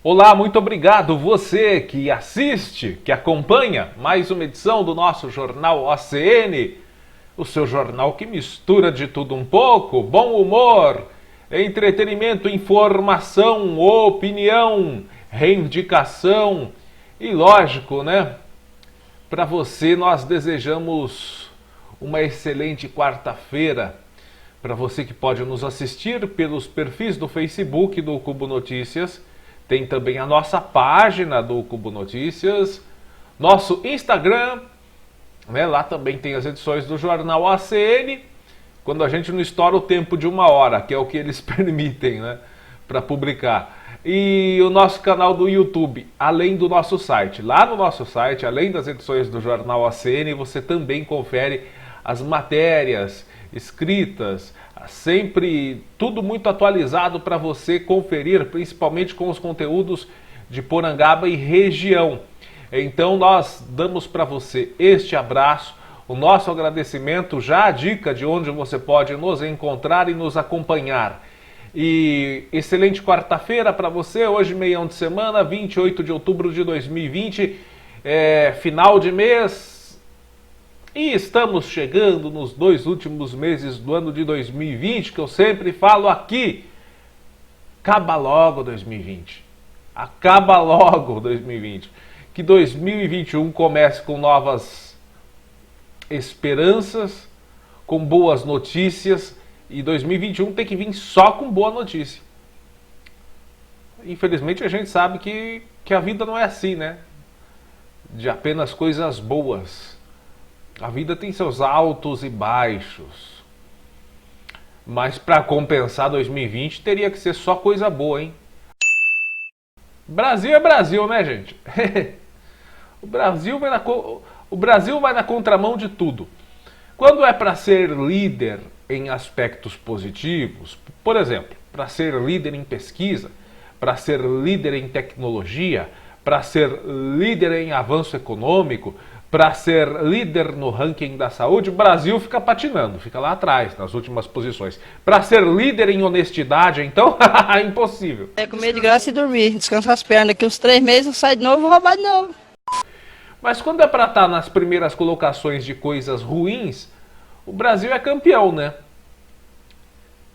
Olá, muito obrigado você que assiste, que acompanha mais uma edição do nosso Jornal OCN, o seu jornal que mistura de tudo um pouco, bom humor, entretenimento, informação, opinião, reivindicação e lógico, né? Para você nós desejamos uma excelente quarta-feira. Para você que pode nos assistir pelos perfis do Facebook do Cubo Notícias, tem também a nossa página do Cubo Notícias, nosso Instagram, né? Lá também tem as edições do Jornal ACN, quando a gente não estoura o tempo de 1 hora, que é o que eles permitem, né? Para publicar. E o nosso canal do YouTube, além do nosso site. Lá no nosso site, além das edições do Jornal ACN, você também confere as matérias escritas, sempre tudo muito atualizado para você conferir, principalmente com os conteúdos de Porangaba e região. Então nós damos para você este abraço, o nosso agradecimento, já a dica de onde você pode nos encontrar e nos acompanhar. E excelente quarta-feira para você, hoje meião de semana, 28 de outubro de 2020, final de mês. E estamos chegando nos 2 últimos meses do ano de 2020, que eu sempre falo aqui. Acaba logo 2020. Acaba logo 2020. Que 2021 comece com novas esperanças, com boas notícias. E 2021 tem que vir só com boa notícia. Infelizmente a gente sabe que a vida não é assim, né? De apenas coisas boas. A vida tem seus altos e baixos. Mas para compensar 2020 teria que ser só coisa boa, hein? Brasil é Brasil, né, gente? O Brasil vai na contramão de tudo. Quando é para ser líder em aspectos positivos, por exemplo, para ser líder em pesquisa, para ser líder em tecnologia, para ser líder em avanço econômico, para ser líder no ranking da saúde, o Brasil fica patinando, fica lá atrás, nas últimas posições. Para ser líder em honestidade, então, impossível. É comer de graça e dormir, descansar as pernas, que uns 3 meses eu saio de novo e vou roubar de novo. Mas quando é para estar nas primeiras colocações de coisas ruins, o Brasil é campeão, né?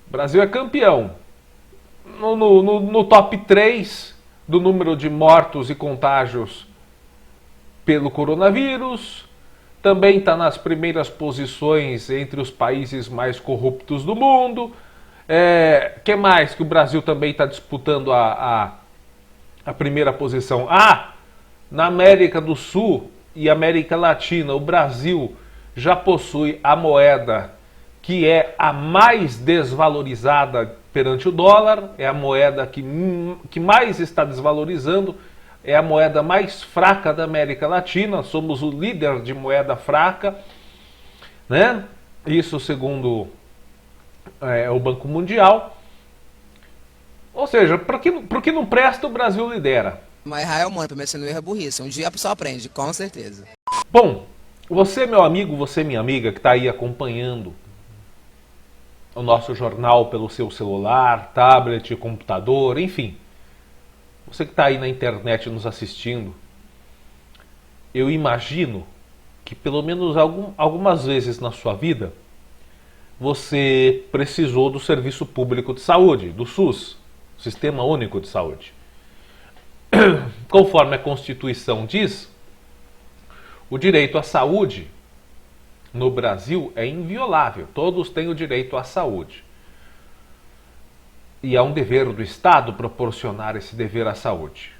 O Brasil é campeão. No top 3 do número de mortos e contágios pelo coronavírus, também está nas primeiras posições entre os países mais corruptos do mundo. Que mais que o Brasil também está disputando a primeira posição? Na América do Sul e América Latina, o Brasil já possui a moeda que é a mais desvalorizada perante o dólar, é a moeda que mais está desvalorizando, é a moeda mais fraca da América Latina, somos o líder de moeda fraca, né? Isso segundo o Banco Mundial. Ou seja, para que não presta, o Brasil lidera. Mas errar é humano, mas você não erra burrice. Um dia a pessoa aprende, com certeza. Bom, você, meu amigo, você, minha amiga, que está aí acompanhando o nosso jornal pelo seu celular, tablet, computador, enfim. Você que está aí na internet nos assistindo, eu imagino que pelo menos algumas vezes na sua vida você precisou do Serviço Público de Saúde, do SUS, Sistema Único de Saúde. Conforme a Constituição diz, o direito à saúde no Brasil é inviolável. Todos têm o direito à saúde. E é um dever do Estado proporcionar esse dever à saúde.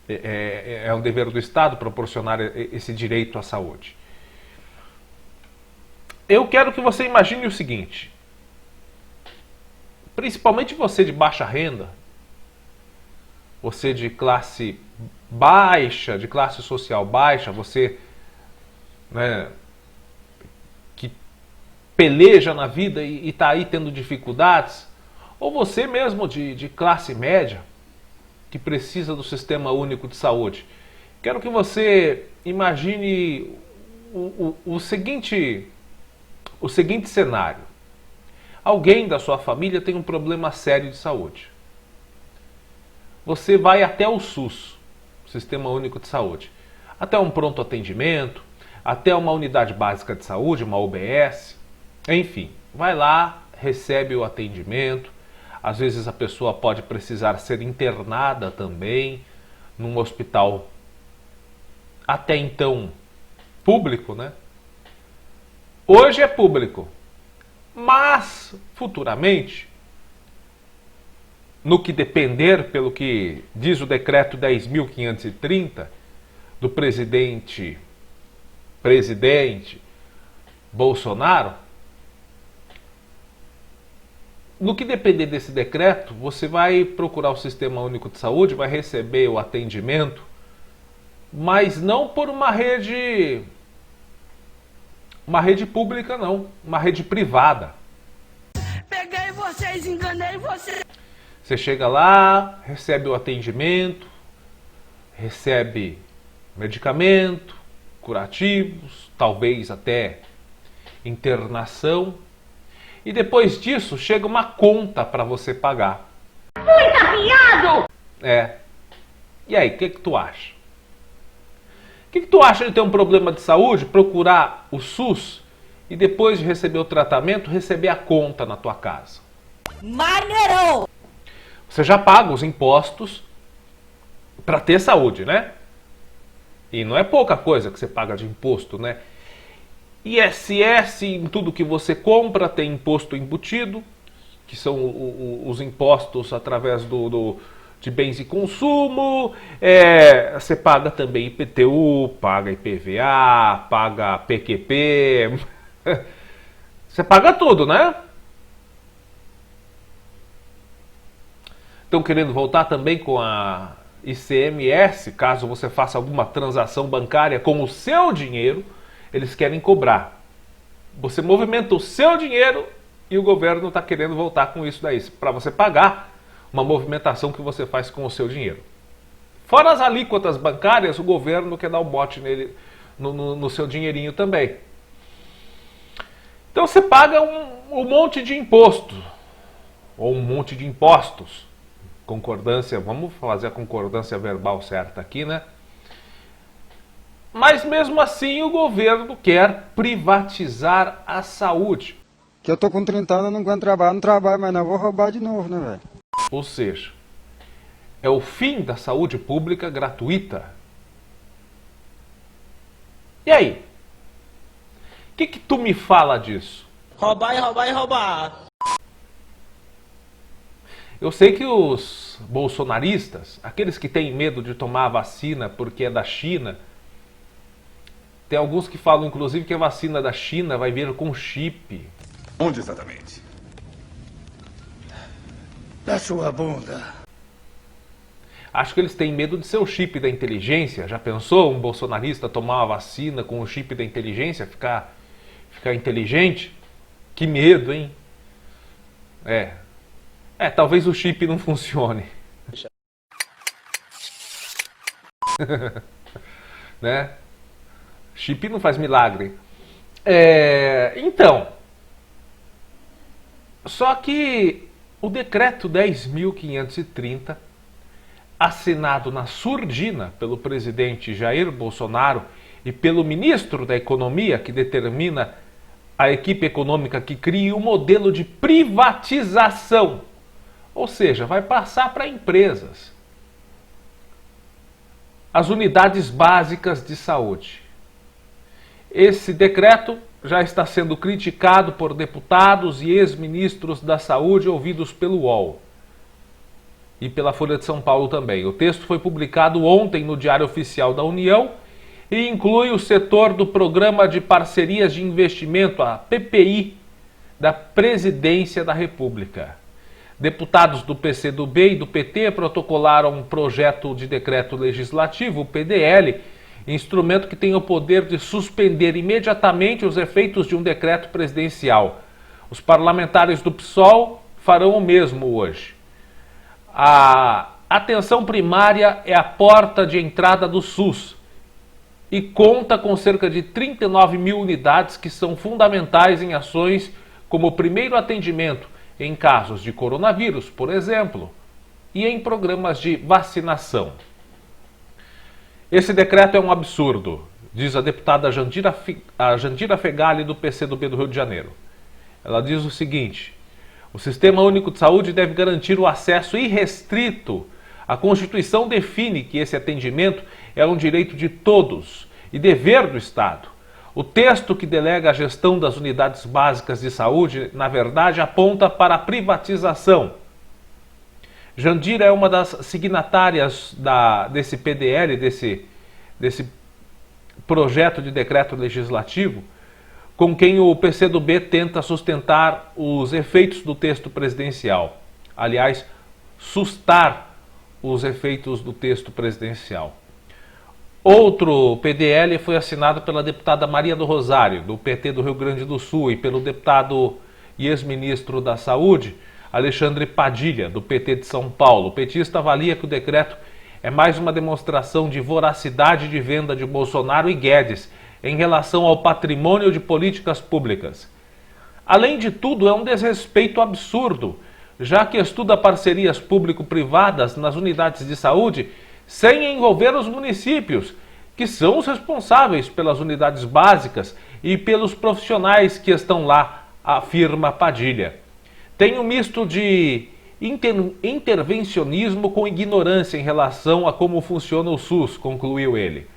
É um dever do Estado proporcionar esse direito à saúde. Eu quero que você imagine o seguinte. Principalmente você de baixa renda, você de classe baixa, de classe social baixa, você, né, que peleja na vida e está aí tendo dificuldades, ou você mesmo de classe média, que precisa do Sistema Único de Saúde. Quero que você imagine o seguinte cenário. Alguém da sua família tem um problema sério de saúde. você vai até o SUS, Sistema Único de Saúde, até um pronto atendimento, até uma unidade básica de saúde, uma UBS, enfim, vai lá, recebe o atendimento. Às vezes a pessoa pode precisar ser internada também num hospital até então público, né? Hoje é público, mas futuramente, no que depender, pelo que diz o decreto 10.530 do presidente Bolsonaro, no que depender desse decreto, você vai procurar o Sistema Único de Saúde, vai receber o atendimento, mas não por uma rede pública, não, uma rede privada. Peguei vocês, enganei vocês. Você chega lá, recebe o atendimento, recebe medicamento, curativos, talvez até internação. E depois disso, chega uma conta para você pagar. Muito afiado! É. E aí, o que tu acha? O que tu acha de ter um problema de saúde, procurar o SUS e depois de receber o tratamento, receber a conta na tua casa? Maneiro! Você já paga os impostos para ter saúde, né? E não é pouca coisa que você paga de imposto, né? ISS, em tudo que você compra tem imposto embutido, que são os impostos através de bens e consumo. Você paga também IPTU, paga IPVA, paga PQP. Você paga tudo, né? Estão querendo voltar também com a ICMS, caso você faça alguma transação bancária com o seu dinheiro, eles querem cobrar. Você movimenta o seu dinheiro e o governo está querendo voltar com isso daí, para você pagar uma movimentação que você faz com o seu dinheiro. Fora as alíquotas bancárias, o governo quer dar um bote nele, no seu dinheirinho também. Então você paga um monte de imposto, ou um monte de impostos. Concordância, vamos fazer a concordância verbal certa aqui, né? Mas mesmo assim o governo quer privatizar a saúde. Que eu tô com 30 anos, não aguento trabalhar, não trabalho, mas não vou roubar de novo, né, velho? Ou seja, é o fim da saúde pública gratuita. E aí? O que tu me fala disso? Roubar e roubar e roubar. Eu sei que os bolsonaristas, aqueles que têm medo de tomar a vacina porque é da China, tem alguns que falam inclusive que a vacina da China vai vir com chip. Onde exatamente? Da sua bunda. Acho que eles têm medo de ser o chip da inteligência. Já pensou um bolsonarista tomar uma vacina com o chip da inteligência, ficar inteligente? Que medo, hein? Talvez o chip não funcione. Né? Chip não faz milagre. Então, só que o decreto 10.530, assinado na surdina pelo presidente Jair Bolsonaro e pelo ministro da Economia, que determina a equipe econômica que cria o modelo de privatização. Ou seja, vai passar para empresas as unidades básicas de saúde. Esse decreto já está sendo criticado por deputados e ex-ministros da saúde ouvidos pelo UOL e pela Folha de São Paulo também. O texto foi publicado ontem no Diário Oficial da União e inclui o setor do Programa de Parcerias de Investimento, a PPI, da Presidência da República. Deputados do PCdoB e do PT protocolaram um projeto de decreto legislativo, o PDL, instrumento que tem o poder de suspender imediatamente os efeitos de um decreto presidencial. Os parlamentares do PSOL farão o mesmo hoje. A atenção primária é a porta de entrada do SUS e conta com cerca de 39 mil unidades que são fundamentais em ações como o primeiro atendimento em casos de coronavírus, por exemplo, e em programas de vacinação. Esse decreto é um absurdo, diz a deputada Jandira Fegali, do PCdoB do Rio de Janeiro. Ela diz o seguinte: o Sistema Único de Saúde deve garantir o acesso irrestrito. A Constituição define que esse atendimento é um direito de todos e dever do Estado. O texto que delega a gestão das unidades básicas de saúde, na verdade, aponta para a privatização. Jandira é uma das signatárias desse PDL, desse projeto de decreto legislativo, com quem o PCdoB tenta sustentar os efeitos do texto presidencial. Aliás, sustar os efeitos do texto presidencial. Outro PDL foi assinado pela deputada Maria do Rosário, do PT do Rio Grande do Sul, e pelo deputado e ex-ministro da Saúde, Alexandre Padilha, do PT de São Paulo. O petista avalia que o decreto é mais uma demonstração de voracidade de venda de Bolsonaro e Guedes em relação ao patrimônio de políticas públicas. Além de tudo, é um desrespeito absurdo, já que estuda parcerias público-privadas nas unidades de saúde sem envolver os municípios, que são os responsáveis pelas unidades básicas e pelos profissionais que estão lá, afirma Padilha. Tem um misto de intervencionismo com ignorância em relação a como funciona o SUS, concluiu ele.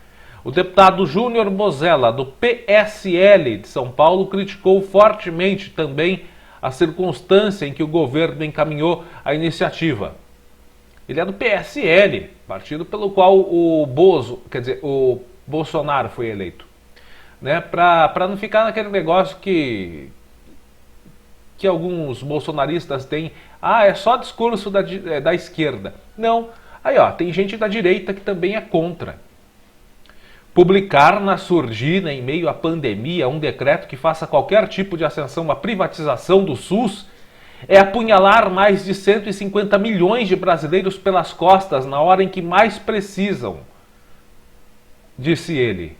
O deputado Júnior Bozella, do PSL de São Paulo, criticou fortemente também a circunstância em que o governo encaminhou a iniciativa. Ele é do PSL, partido pelo qual o Bolsonaro foi eleito. Né? Para não ficar naquele negócio que alguns bolsonaristas têm, é só discurso da esquerda. Não, aí ó, tem gente da direita que também é contra. Publicar na surdina, em meio à pandemia, um decreto que faça qualquer tipo de ascensão à privatização do SUS é apunhalar mais de 150 milhões de brasileiros pelas costas na hora em que mais precisam, disse ele.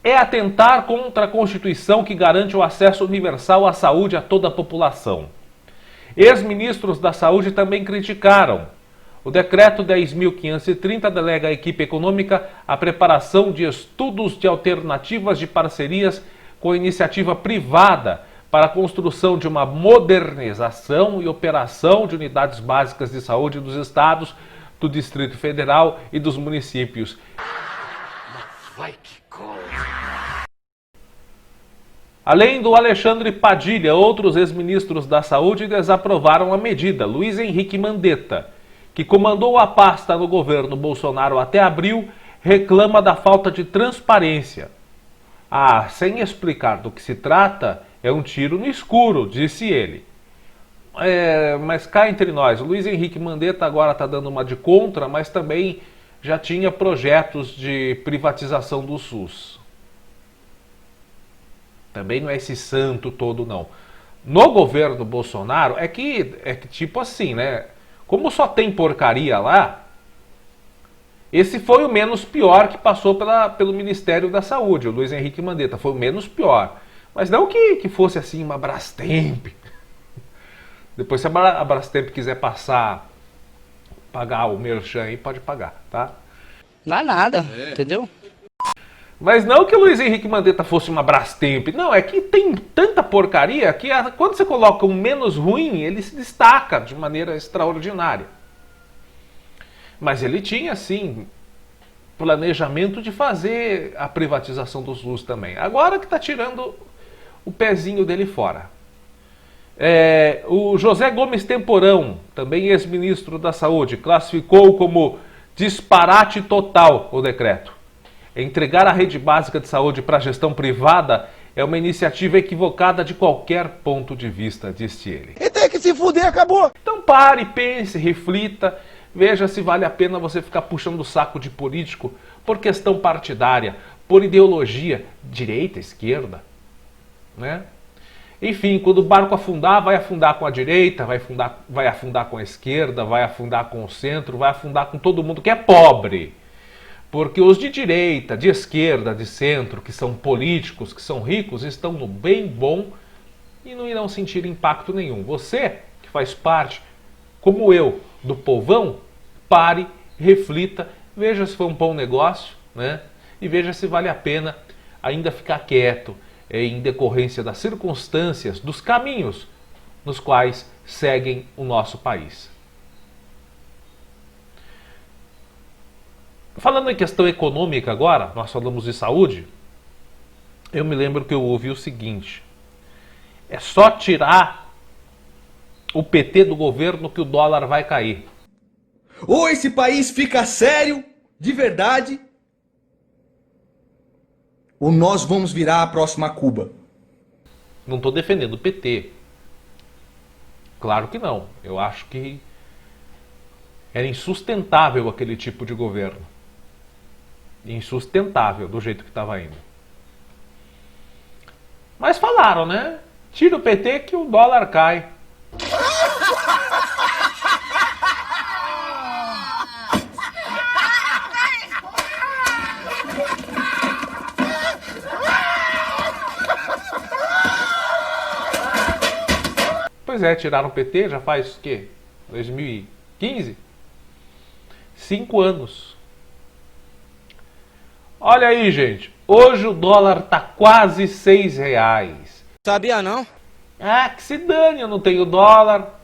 É atentar contra a Constituição que garante o acesso universal à saúde a toda a população. Ex-ministros da Saúde também criticaram. O decreto 10.530 delega à equipe econômica a preparação de estudos de alternativas de parcerias com iniciativa privada para a construção de uma modernização e operação de unidades básicas de saúde dos estados, do Distrito Federal e dos municípios. Além do Alexandre Padilha, outros ex-ministros da Saúde desaprovaram a medida. Luiz Henrique Mandetta, que comandou a pasta no governo Bolsonaro até abril, reclama da falta de transparência. Sem explicar do que se trata, é um tiro no escuro, disse ele. Mas cá entre nós, o Luiz Henrique Mandetta agora está dando uma de contra, mas também já tinha projetos de privatização do SUS. Também não é esse santo todo, não. No governo Bolsonaro, é que tipo assim, né? Como só tem porcaria lá, esse foi o menos pior que passou pelo Ministério da Saúde, o Luiz Henrique Mandetta, foi o menos pior. Mas não que fosse assim uma Brastemp. Depois, se a Brastemp quiser pagar o merchan aí, pode pagar, tá? Não é nada, entendeu? Mas não que o Luiz Henrique Mandetta fosse uma Brastemp. Não, é que tem tanta porcaria que quando você coloca um menos ruim, ele se destaca de maneira extraordinária. Mas ele tinha, sim, planejamento de fazer a privatização do SUS também. Agora que está tirando o pezinho dele fora. O José Gomes Temporão, também ex-ministro da Saúde, classificou como disparate total o decreto. Entregar a rede básica de saúde para a gestão privada é uma iniciativa equivocada de qualquer ponto de vista, disse ele. E tem que se fuder, acabou! Então pare, pense, reflita, veja se vale a pena você ficar puxando o saco de político por questão partidária, por ideologia, direita, esquerda, né? Enfim, quando o barco afundar, vai afundar com a direita, vai afundar com a esquerda, vai afundar com o centro, vai afundar com todo mundo que é pobre. Porque os de direita, de esquerda, de centro, que são políticos, que são ricos, estão no bem bom e não irão sentir impacto nenhum. Você, que faz parte como eu, do povão, pare, reflita, veja se foi um bom negócio, né? E veja se vale a pena ainda ficar quieto em decorrência das circunstâncias, dos caminhos nos quais seguem o nosso país. Falando em questão econômica agora, nós falamos de saúde, eu me lembro que eu ouvi o seguinte: é só tirar o PT do governo que o dólar vai cair. Ou esse país fica sério, de verdade, ou nós vamos virar a próxima Cuba. Não estou defendendo o PT. Claro que não. Eu acho que era insustentável aquele tipo de governo. Insustentável do jeito que estava indo. Mas falaram, né? Tira o PT que o dólar cai. Pois é, tiraram o PT já faz o quê? 2015? 5 anos. Olha aí, gente. Hoje o dólar tá quase R$6. Sabia não? Ah, que se dane, eu não tenho dólar.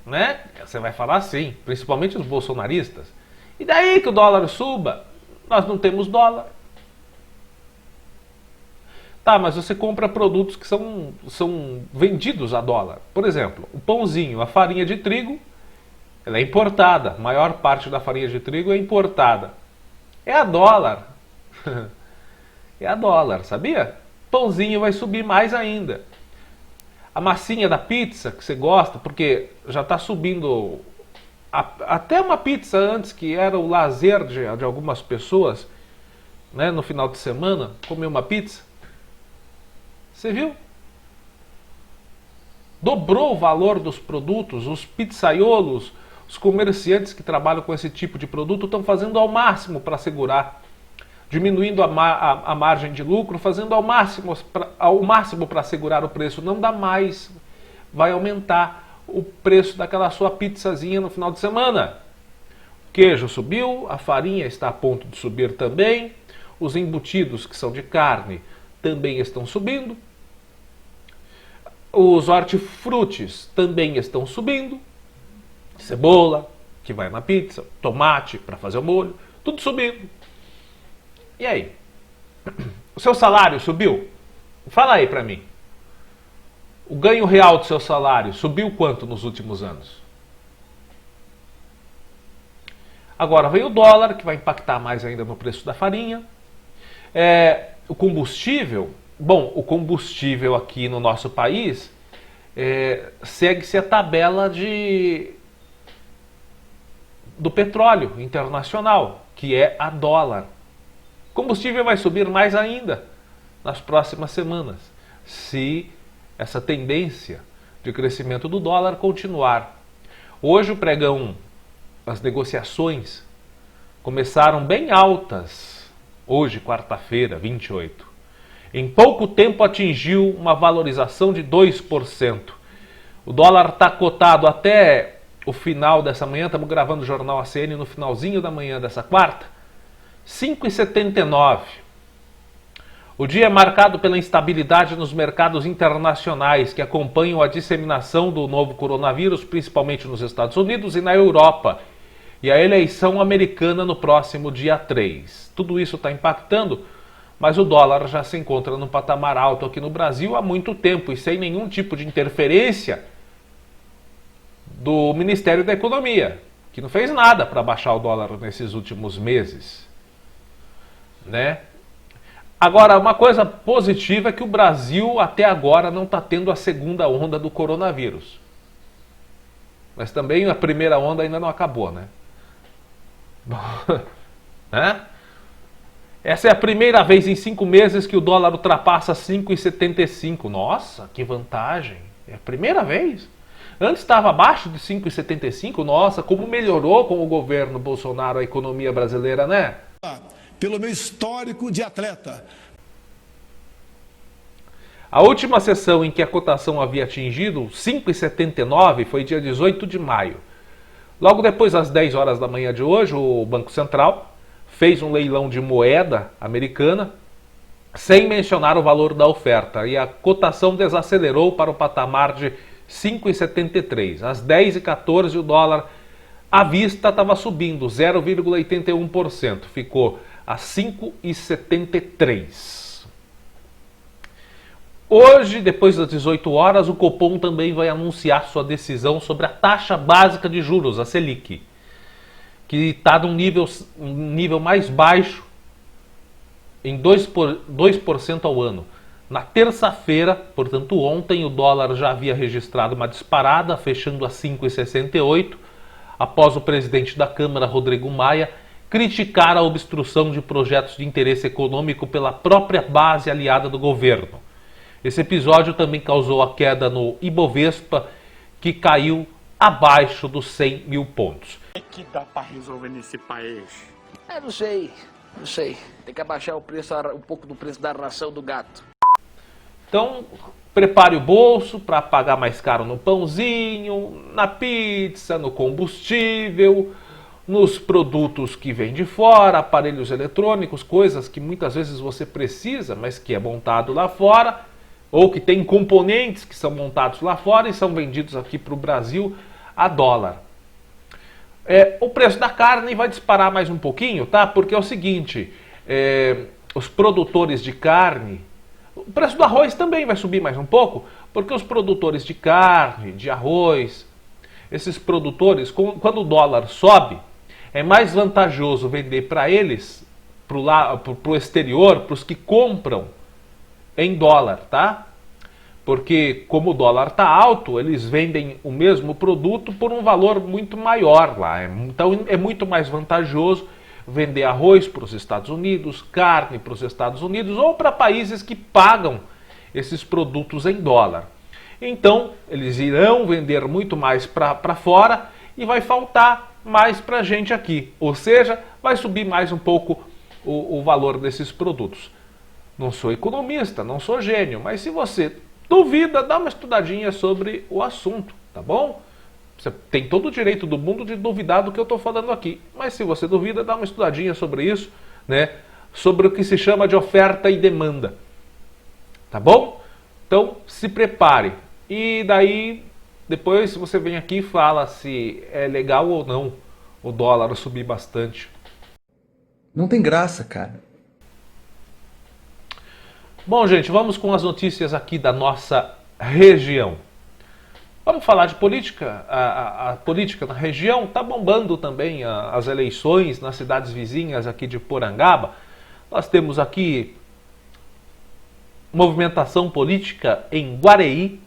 Né? Você vai falar assim, principalmente os bolsonaristas. E daí que o dólar suba? Nós não temos dólar. Tá, mas você compra produtos que são vendidos a dólar. Por exemplo, o pãozinho, a farinha de trigo, ela é importada. A maior parte da farinha de trigo é importada. É a dólar. É a dólar, sabia? Pãozinho vai subir mais ainda. A massinha da pizza que você gosta, porque já está subindo até uma pizza antes, que era o lazer de algumas pessoas, né, no final de semana, comer uma pizza. Você viu? Dobrou o valor dos produtos, os pizzaiolos, os comerciantes que trabalham com esse tipo de produto estão fazendo ao máximo para segurar, diminuindo a margem de lucro, fazendo ao máximo para segurar o preço. Não dá mais, vai aumentar o preço daquela sua pizzazinha no final de semana. O queijo subiu, a farinha está a ponto de subir também, os embutidos que são de carne também estão subindo. Os hortifrutis também estão subindo. Cebola, que vai na pizza, tomate para fazer o molho, tudo subindo. E aí? O seu salário subiu? Fala aí para mim. O ganho real do seu salário subiu quanto nos últimos anos? Agora vem o dólar, que vai impactar mais ainda no preço da farinha. O combustível, bom, o combustível aqui no nosso país segue-se a tabela do petróleo internacional, que é a dólar. O combustível vai subir mais ainda nas próximas semanas, se essa tendência de crescimento do dólar continuar. Hoje o pregão, as negociações começaram bem altas. Hoje, quarta-feira, 28. Em pouco tempo atingiu uma valorização de 2%. O dólar está cotado até o final dessa manhã, estamos gravando o Jornal ACN no finalzinho da manhã dessa quarta, 5,79. O dia é marcado pela instabilidade nos mercados internacionais que acompanham a disseminação do novo coronavírus, principalmente nos Estados Unidos e na Europa, e a eleição americana no próximo dia 3. Tudo isso está impactando, mas o dólar já se encontra num patamar alto aqui no Brasil há muito tempo e sem nenhum tipo de interferência do Ministério da Economia, que não fez nada para baixar o dólar nesses últimos meses, né? Agora, uma coisa positiva é que o Brasil até agora não está tendo a segunda onda do coronavírus. Mas também a primeira onda ainda não acabou, né? Essa é a primeira vez em 5 meses que o dólar ultrapassa 5,75. Nossa, que vantagem! É a primeira vez. Antes estava abaixo de 5,75. Nossa, como melhorou com o governo Bolsonaro a economia brasileira, né? Pelo meu histórico de atleta. A última sessão em que a cotação havia atingido 5,79 foi dia 18 de maio. Logo depois, às 10 horas da manhã de hoje, o Banco Central fez um leilão de moeda americana sem mencionar o valor da oferta e a cotação desacelerou para o patamar de 5,73. Às 10h14 o dólar à vista estava subindo 0,81%, ficou a 5,73. Hoje, depois das 18 horas, o Copom também vai anunciar sua decisão sobre a taxa básica de juros, a Selic, que está num nível mais baixo, em 2% ao ano. Na terça-feira, portanto ontem, o dólar já havia registrado uma disparada, fechando a 5,68, após o presidente da Câmara, Rodrigo Maia, criticar a obstrução de projetos de interesse econômico pela própria base aliada do governo. Esse episódio também causou a queda no Ibovespa, que caiu abaixo dos 100 mil pontos. O que dá pra resolver nesse país? Não sei. Tem que abaixar um pouco do preço da ração do gato. Então, prepare o bolso para pagar mais caro no pãozinho, na pizza, no combustível, nos produtos que vêm de fora, aparelhos eletrônicos, coisas que muitas vezes você precisa, mas que é montado lá fora, ou que tem componentes que são montados lá fora e são vendidos aqui para o Brasil a dólar. O preço da carne vai disparar mais um pouquinho, tá? Porque é o seguinte, os produtores de carne, o preço do arroz também vai subir mais um pouco, porque os produtores de carne, de arroz, esses produtores, quando o dólar sobe, é mais vantajoso vender para eles, para o exterior, para os que compram em dólar, tá? Porque como o dólar está alto, eles vendem o mesmo produto por um valor muito maior lá. Então é muito mais vantajoso vender arroz para os Estados Unidos, carne para os Estados Unidos ou para países que pagam esses produtos em dólar. Então eles irão vender muito mais para fora e vai faltar mais para a gente aqui. Ou seja, vai subir mais um pouco o valor desses produtos. Não sou economista, não sou gênio, mas se você duvida, dá uma estudadinha sobre o assunto, tá bom? Você tem todo o direito do mundo de duvidar do que eu estou falando aqui, mas se você duvida, dá uma estudadinha sobre isso, né? Sobre o que se chama de oferta e demanda, tá bom? Então, se prepare. E daí, depois você vem aqui e fala se é legal ou não o dólar subir bastante. Não tem graça, cara. Bom, gente, vamos com as notícias aqui da nossa região. Vamos falar de política. A política na região está bombando também as eleições nas cidades vizinhas aqui de Porangaba. Nós temos aqui movimentação política em Guareí,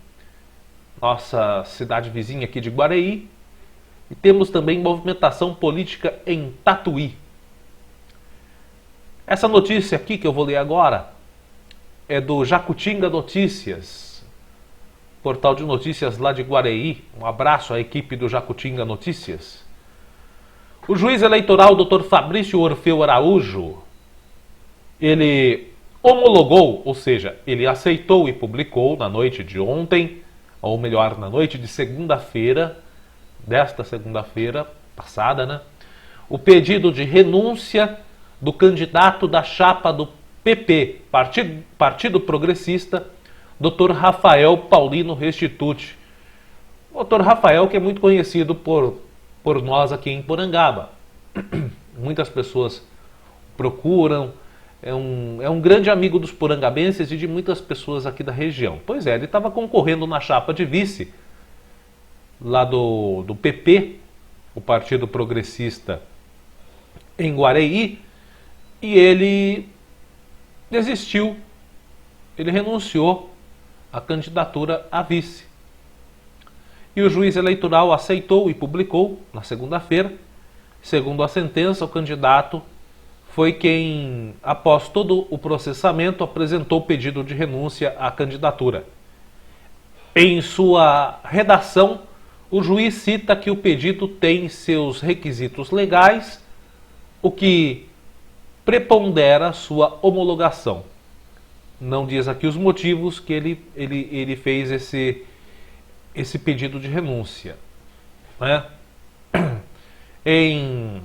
nossa cidade vizinha aqui de Guareí. E temos também movimentação política em Tatuí. Essa notícia aqui que eu vou ler agora é do Jacutinga Notícias, portal de notícias lá de Guareí. Um abraço à equipe do Jacutinga Notícias. O juiz eleitoral Dr. Fabrício Orfeu Araújo, ele homologou, ou seja, ele aceitou e publicou na noite de ontem, ou melhor, na noite de segunda-feira, desta segunda-feira passada, né? O pedido de renúncia do candidato da chapa do PP, Partido Progressista, Dr. Rafael Paulino Restituti. O Dr. Rafael, que é muito conhecido por nós aqui em Porangaba. Muitas pessoas procuram, é um grande amigo dos porangabenses e de muitas pessoas aqui da região. Pois é, ele estava concorrendo na chapa de vice, lá do PP, o Partido Progressista, em Guareí, e ele desistiu, ele renunciou à candidatura a vice. E o juiz eleitoral aceitou e publicou na segunda-feira. Segundo a sentença, o candidato foi quem, após todo o processamento, apresentou o pedido de renúncia à candidatura. Em sua redação, o juiz cita que o pedido tem seus requisitos legais, o que prepondera sua homologação. não diz aqui os motivos que ele fez esse pedido de renúncia, né? Em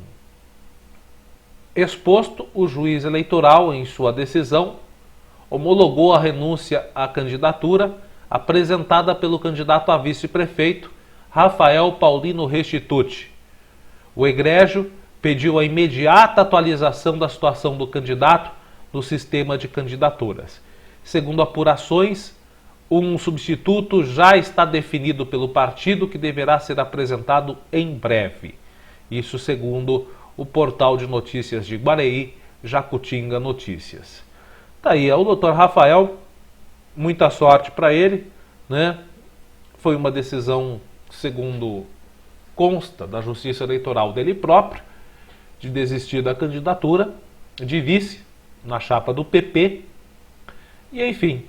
exposto, o juiz eleitoral, em sua decisão, homologou a renúncia à candidatura apresentada pelo candidato a vice-prefeito Rafael Paulino Restituti. O egrégio pediu a imediata atualização da situação do candidato no sistema de candidaturas. Segundo apurações, um substituto já está definido pelo partido que deverá ser apresentado em breve. Isso segundo o portal de notícias de Guareí, Jacutinga Notícias. Tá aí, é o doutor Rafael, muita sorte para ele, né? Foi uma decisão, segundo consta da Justiça Eleitoral dele próprio, de desistir da candidatura de vice na chapa do PP. E enfim,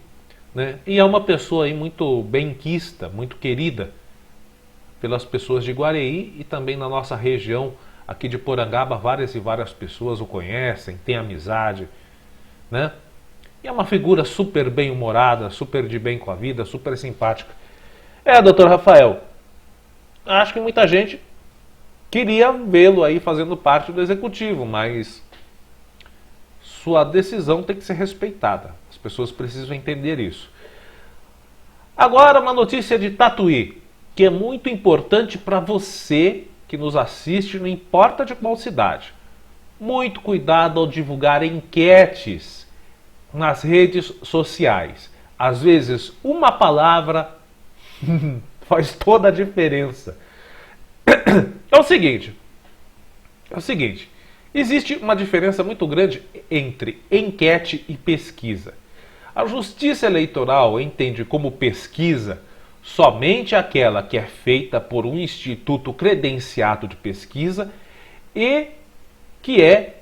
né? E é uma pessoa aí muito benquista, muito querida pelas pessoas de Guareí e também na nossa região aqui de Porangaba, várias e várias pessoas o conhecem, têm amizade, né? E é uma figura super bem-humorada, super de bem com a vida, super simpática. Doutor Rafael, acho que muita gente queria vê-lo aí fazendo parte do executivo, mas sua decisão tem que ser respeitada. As pessoas precisam entender isso. Agora uma notícia de Tatuí, que é muito importante para você que nos assiste, não importa de qual cidade. Muito cuidado ao divulgar enquetes nas redes sociais. Às vezes, uma palavra faz toda a diferença. É o seguinte, existe uma diferença muito grande entre enquete e pesquisa. A Justiça Eleitoral entende como pesquisa somente aquela que é feita por um instituto credenciado de pesquisa e que é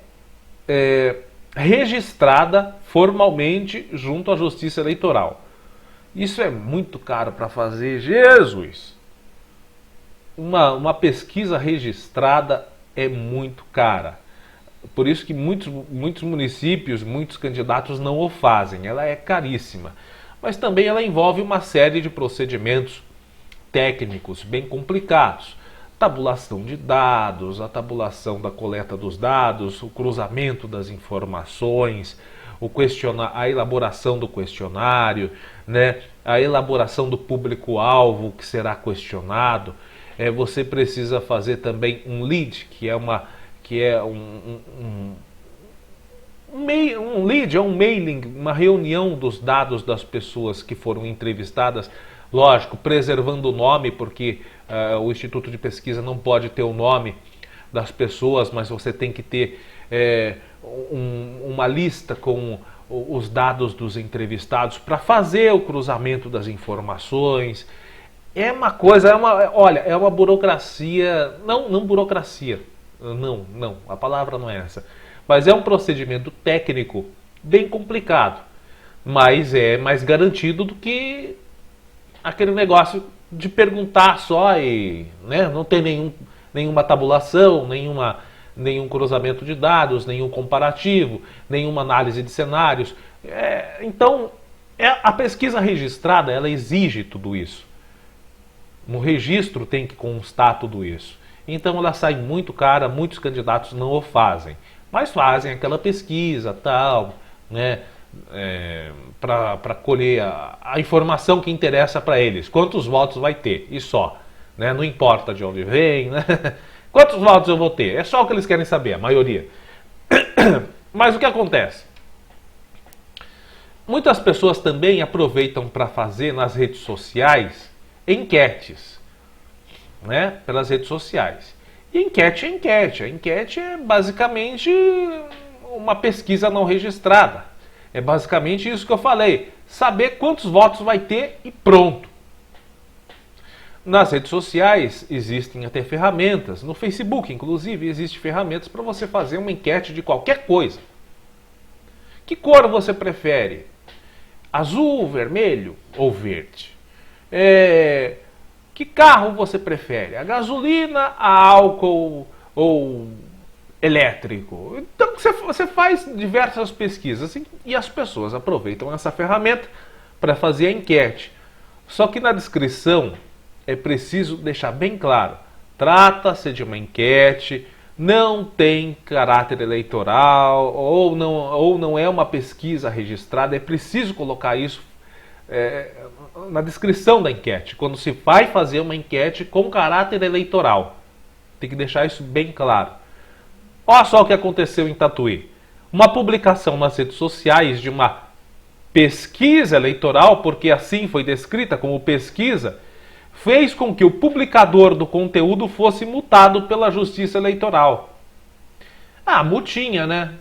registrada formalmente junto à Justiça Eleitoral. Isso é muito caro para fazer, Jesus! Uma pesquisa registrada é muito cara. Por isso que muitos municípios, muitos candidatos não o fazem. Ela é caríssima. Mas também ela envolve uma série de procedimentos técnicos bem complicados. Tabulação de dados, a tabulação da coleta dos dados, o cruzamento das informações, a elaboração do questionário, né? A elaboração do público-alvo que será questionado. Você precisa fazer também um lead, um lead é um mailing, uma reunião dos dados das pessoas que foram entrevistadas, lógico, preservando o nome, porque o Instituto de Pesquisa não pode ter o nome das pessoas, mas você tem que ter uma lista com os dados dos entrevistados para fazer o cruzamento das informações. É uma coisa, é uma burocracia, não burocracia, não, a palavra não é essa, mas é um procedimento técnico bem complicado, mas é mais garantido do que aquele negócio de perguntar só e, né, não tem nenhuma tabulação, nenhum cruzamento de dados, nenhum comparativo, nenhuma análise de cenários. Então, a pesquisa registrada, ela exige tudo isso. No registro tem que constar tudo isso. Então ela sai muito cara, muitos candidatos não o fazem. Mas fazem aquela pesquisa, tal, né, para colher a informação que interessa para eles. Quantos votos vai ter, e só. Né, não importa de onde vem, né? Quantos votos eu vou ter? É só o que eles querem saber, a maioria. Mas o que acontece? Muitas pessoas também aproveitam para fazer nas redes sociais enquetes, né, pelas redes sociais. E enquete é enquete. A enquete é basicamente uma pesquisa não registrada. É basicamente isso que eu falei. Saber quantos votos vai ter e pronto. Nas redes sociais existem até ferramentas. No Facebook, inclusive, existem ferramentas para você fazer uma enquete de qualquer coisa. Que cor você prefere? Azul, vermelho ou verde? Que carro você prefere? A gasolina, a álcool ou elétrico. Então você faz diversas pesquisas e as pessoas aproveitam essa ferramenta para fazer a enquete. Só que na descrição é preciso deixar bem claro, trata-se de uma enquete, não tem caráter eleitoral ou não é uma pesquisa registrada. É preciso colocar isso na descrição da enquete, quando se vai fazer uma enquete com caráter eleitoral. Tem que deixar isso bem claro. Olha só o que aconteceu em Tatuí. Uma publicação nas redes sociais de uma pesquisa eleitoral, porque assim foi descrita como pesquisa, fez com que o publicador do conteúdo fosse multado pela Justiça Eleitoral. Ah, multinha, né?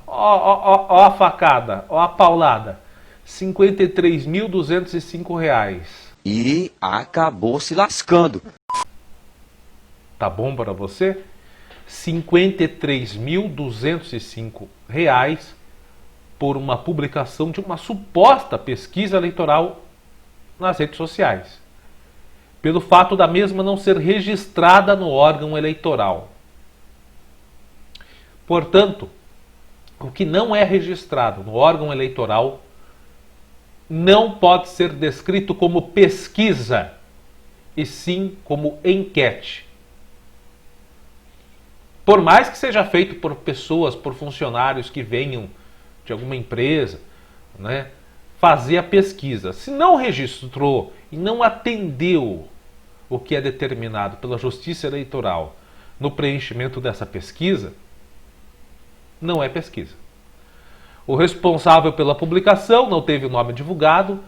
Ó a facada, ó a paulada. R$ 53.205. E acabou se lascando. Tá bom para você? R$ 53.205 por uma publicação de uma suposta pesquisa eleitoral nas redes sociais, pelo fato da mesma não ser registrada no órgão eleitoral. Portanto, o que não é registrado no órgão eleitoral não pode ser descrito como pesquisa, e sim como enquete. Por mais que seja feito por pessoas, por funcionários que venham de alguma empresa, né, fazer a pesquisa. Se não registrou e não atendeu o que é determinado pela Justiça Eleitoral no preenchimento dessa pesquisa, não é pesquisa. O responsável pela publicação não teve o nome divulgado,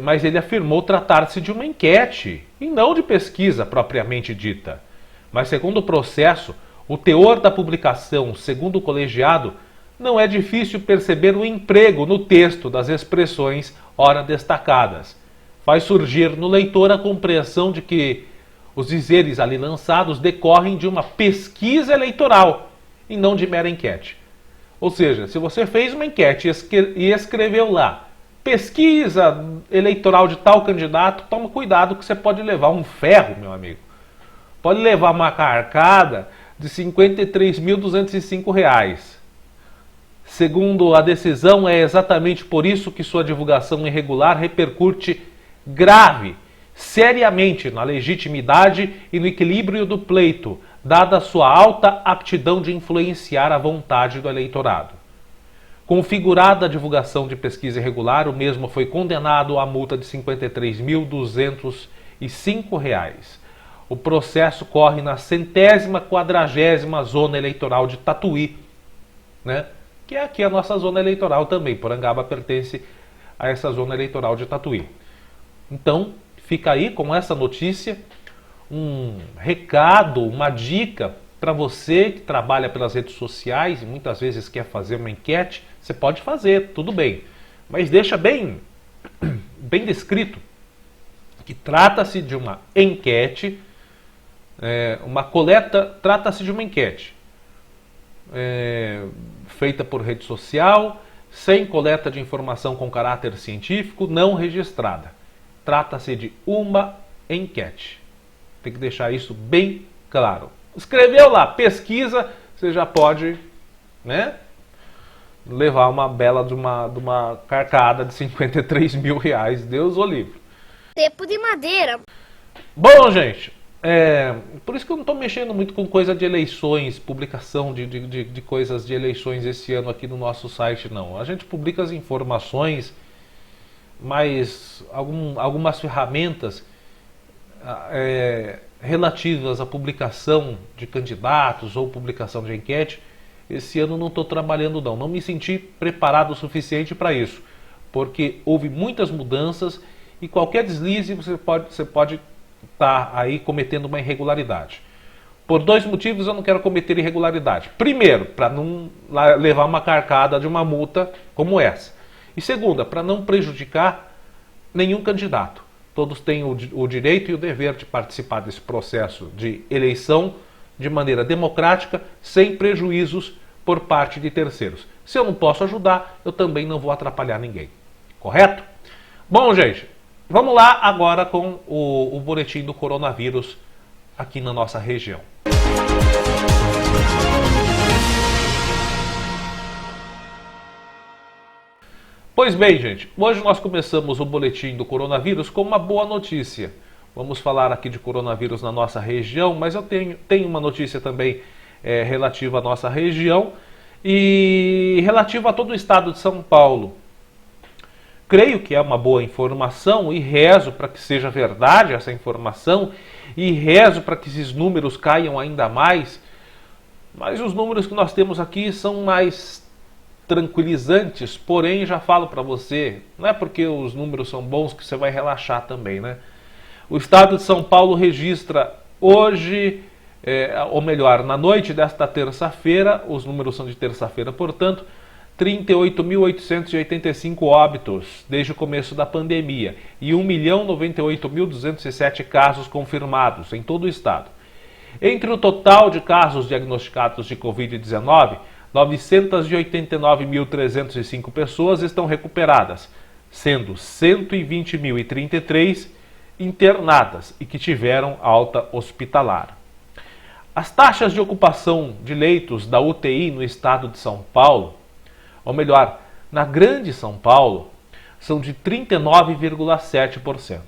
mas ele afirmou tratar-se de uma enquete e não de pesquisa propriamente dita. Mas segundo o processo, o teor da publicação, segundo o colegiado, não é difícil perceber o emprego no texto das expressões ora destacadas. Faz surgir no leitor a compreensão de que os dizeres ali lançados decorrem de uma pesquisa eleitoral e não de mera enquete. Ou seja, se você fez uma enquete e escreveu lá pesquisa eleitoral de tal candidato, toma cuidado que você pode levar um ferro, meu amigo. Pode levar uma carcada de R$ 53.205. Segundo a decisão, é exatamente por isso que sua divulgação irregular repercute seriamente na legitimidade e no equilíbrio do pleito, dada a sua alta aptidão de influenciar a vontade do eleitorado. Configurada a divulgação de pesquisa irregular, o mesmo foi condenado à multa de R$ 53.205. O processo corre na 140ª zona eleitoral de Tatuí, né? Que é aqui a nossa zona eleitoral também. Porangaba pertence a essa zona eleitoral de Tatuí. Então, fica aí com essa notícia um recado, uma dica para você que trabalha pelas redes sociais e muitas vezes quer fazer uma enquete. Você pode fazer, tudo bem, mas deixa bem descrito que trata-se de uma enquete, uma coleta, trata-se de uma enquete feita por rede social, sem coleta de informação com caráter científico, não registrada. Trata-se de uma enquete. Tem que deixar isso bem claro. Escreveu lá, pesquisa, você já pode, né, levar uma bela de uma carcada de R$ 53.000. Deus o livre. Tempo de madeira. Bom, gente, por isso que eu não estou mexendo muito com coisa de eleições, publicação de coisas de eleições esse ano aqui no nosso site, não. A gente publica as informações, mas algumas ferramentas relativas à publicação de candidatos ou publicação de enquete, esse ano não estou trabalhando não. Não me senti preparado o suficiente para isso, porque houve muitas mudanças e qualquer deslize você pode estar aí cometendo uma irregularidade. Por dois motivos eu não quero cometer irregularidade. Primeiro, para não levar uma carcada de uma multa como essa. E segunda, para não prejudicar nenhum candidato. Todos têm o direito e o dever de participar desse processo de eleição de maneira democrática, sem prejuízos por parte de terceiros. Se eu não posso ajudar, eu também não vou atrapalhar ninguém. Correto? Bom, gente, vamos lá agora com o boletim do coronavírus aqui na nossa região. Pois bem, gente, hoje nós começamos o boletim do coronavírus com uma boa notícia. Vamos falar aqui de coronavírus na nossa região, mas eu tenho uma notícia também relativa à nossa região e relativa a todo o estado de São Paulo. Creio que é uma boa informação e rezo para que seja verdade essa informação e rezo para que esses números caiam ainda mais, mas os números que nós temos aqui são mais tranquilizantes, porém já falo para você, não é porque os números são bons que você vai relaxar também, né? O estado de São Paulo registra hoje, ou melhor, na noite desta terça-feira, os números são de terça-feira, portanto, 38.885 óbitos desde o começo da pandemia e 1.098.207 casos confirmados em todo o estado. Entre o total de casos diagnosticados de Covid-19, 989.305 pessoas estão recuperadas, sendo 120.033 internadas e que tiveram alta hospitalar. As taxas de ocupação de leitos da UTI no estado de São Paulo, ou melhor, na Grande São Paulo, são de 39,7%.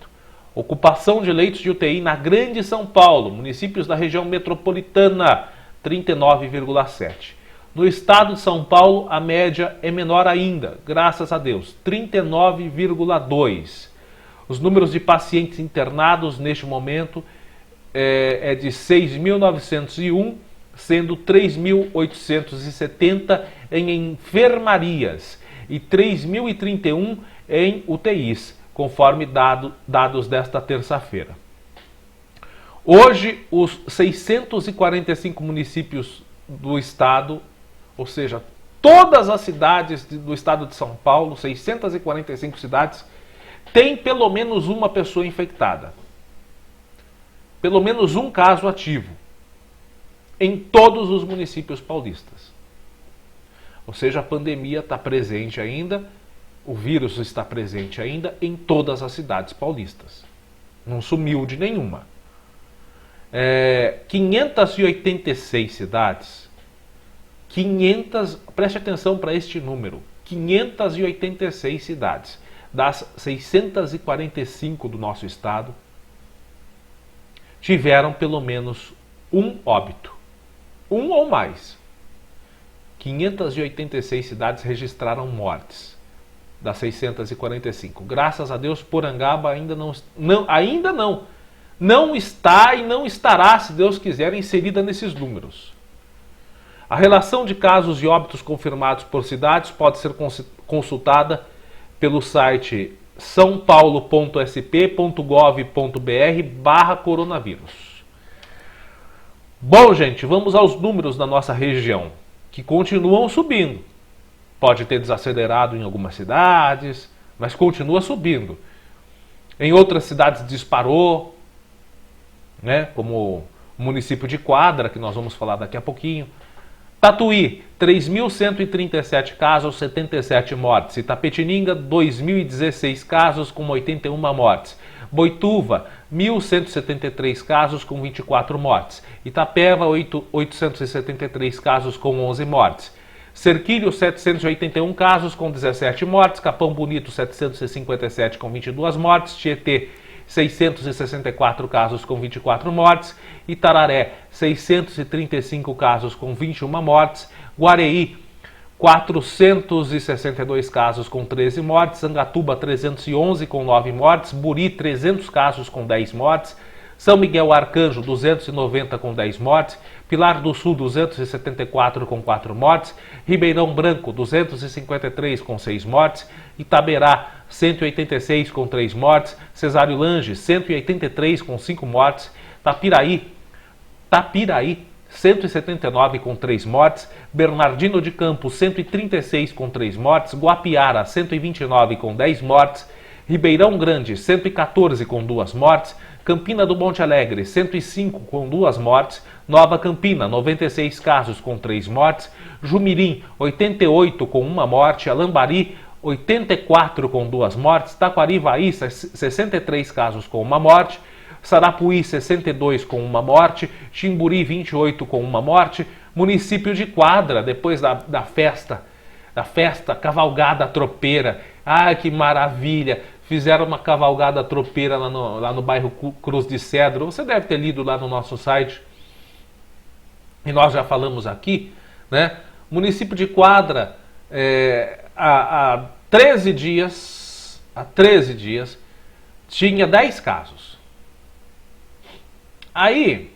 Ocupação de leitos de UTI na Grande São Paulo, municípios da região metropolitana, 39,7%. No estado de São Paulo, a média é menor ainda, graças a Deus, 39,2%. Os números de pacientes internados neste momento é de 6.901, sendo 3.870 em enfermarias e 3.031 em UTIs, conforme dados desta terça-feira. Hoje, os 645 municípios do estado, ou seja, todas as cidades do estado de São Paulo, 645 cidades, têm pelo menos uma pessoa infectada. Pelo menos um caso ativo em todos os municípios paulistas. Ou seja, a pandemia está presente ainda, o vírus está presente ainda em todas as cidades paulistas. Não sumiu de nenhuma. 586 cidades, preste atenção para este número, 586 cidades das 645 do nosso estado tiveram pelo menos um óbito. Um ou mais. 586 cidades registraram mortes das 645. Graças a Deus, Porangaba ainda não está e não estará, se Deus quiser, inserida nesses números. A relação de casos e óbitos confirmados por cidades pode ser consultada pelo site saopaulo.sp.gov.br/coronavírus. Bom, gente, vamos aos números da nossa região, que continuam subindo. Pode ter desacelerado em algumas cidades, mas continua subindo. Em outras cidades disparou, né, como o município de Quadra, que nós vamos falar daqui a pouquinho. Tatuí, 3.137 casos, 77 mortes. Itapetininga, 2.016 casos, com 81 mortes. Boituva, 1.173 casos, com 24 mortes. Itapeva, 873 casos, com 11 mortes. Serquilho, 781 casos, com 17 mortes. Capão Bonito, 757, com 22 mortes. Tietê, 664 casos com 24 mortes, Itararé 635 casos com 21 mortes, Guareí 462 casos com 13 mortes, Angatuba 311 com 9 mortes, Buri 300 casos com 10 mortes, São Miguel Arcanjo 290 com 10 mortes, Pilar do Sul 274 com 4 mortes, Ribeirão Branco 253 com 6 mortes, Itaberá 186 com 3 mortes, Cesário Lange 183 com 5 mortes, Tapiraí 179 com 3 mortes, Bernardino de Campos 136 com 3 mortes, Guapiara 129 com 10 mortes, Ribeirão Grande 114 com 2 mortes, Campina do Monte Alegre 105 com 2 mortes, Nova Campina 96 casos com 3 mortes, Jumirim 88 com 1 morte, Alambari 84 com 2 mortes, Taquarivaí 63 casos com 1 morte, Sarapuí 62 com uma morte, Timburi 28 com uma morte, município de Quadra, depois da festa cavalgada tropeira. Ah, que maravilha! Fizeram uma cavalgada tropeira lá no bairro Cruz de Cedro. Você deve ter lido lá no nosso site. E nós já falamos aqui, né? Município de Quadra, há 13 dias, tinha 10 casos. Aí,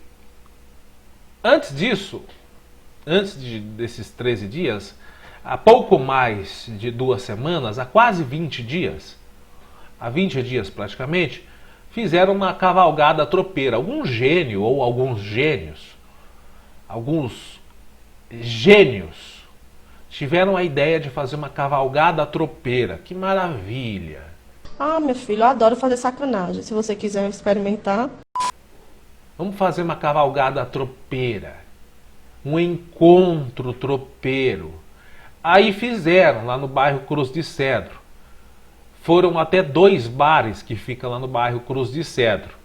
antes desses 13 dias, há pouco mais de 2 semanas, há quase 20 dias, há 20 dias praticamente, fizeram uma cavalgada tropeira. Algum gênio ou alguns gênios tiveram a ideia de fazer uma cavalgada tropeira. Que maravilha! Ah, meu filho, eu adoro fazer sacanagem. Se você quiser experimentar. Vamos fazer uma cavalgada tropeira. Um encontro tropeiro. Aí fizeram lá no bairro Cruz de Cedro. Foram até 2 bares que ficam lá no bairro Cruz de Cedro.